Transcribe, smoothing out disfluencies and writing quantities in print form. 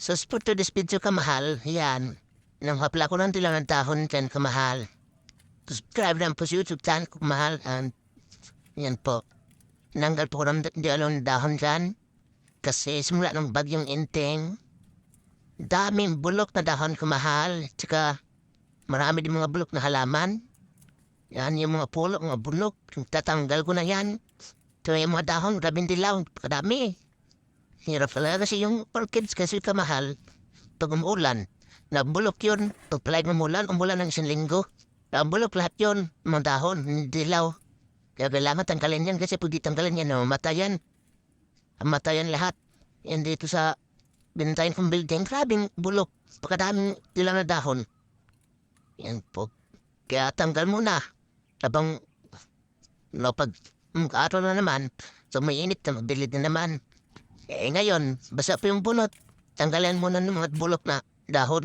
So, for today's video kamahal, yan. Nanghapla ko ng dilaw ng dahon dyan kamahal. Subscribe lang po sa YouTube channel ko kamahal. And yan po. Nanggal po ko ng dilaw ng dahon dyan. Kasi simula ng bagyong inteng. Daming bulok na dahon kamahal. Tsaka marami din mga bulok na halaman. Yan yung mga pulo, mga bulok. Tatanggal ko na yan. Ito yung mga dahon, grabing dilaw. Kadami. Hirap talaga kasi yung orchids kasi kamahal. Pag umuulan, nabulok yun. Pag palagi umulan ng isang linggo. Nabulok lahat yun, mga dahon, dilaw. Kaya kailangan tanggalin yan kasi pag di tanggalin yan, mamatayan. Mamatayan lahat. Yan dito sa bintayin kong building, grabing bulok. Pagkadaming dilaw na dahon. Yan po. Kaya tanggal muna. Habang pag araw na naman, so may init na mabilid na naman. Eh ngayon, basa pa yung bunot. Tanggalan mo na ng mga bulok na dahon.